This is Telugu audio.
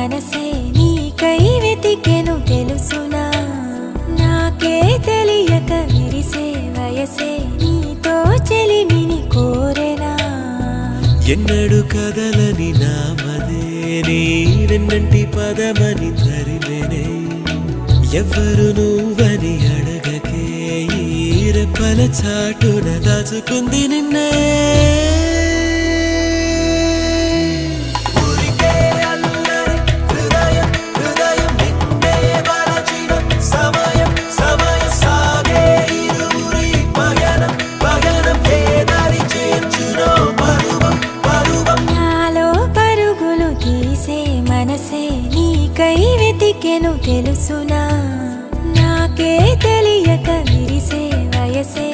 మనసే నీకై వెతికెను తెలుసునా నాకే తెలియక విరిసే వయసే నీతో చెలిమిని కోరెనా ఎన్నడు కదలని నామదే నీ వెన్నంటి పదమని తరిమెనే ఎవ్వరు నువ్వని అడగకే ఈ రెప్పల చాటున దాచుకుంది నిన్నే మనసే నీకై వెతికెను తెలుసునా నాకే తెలియక విరిసే వయసే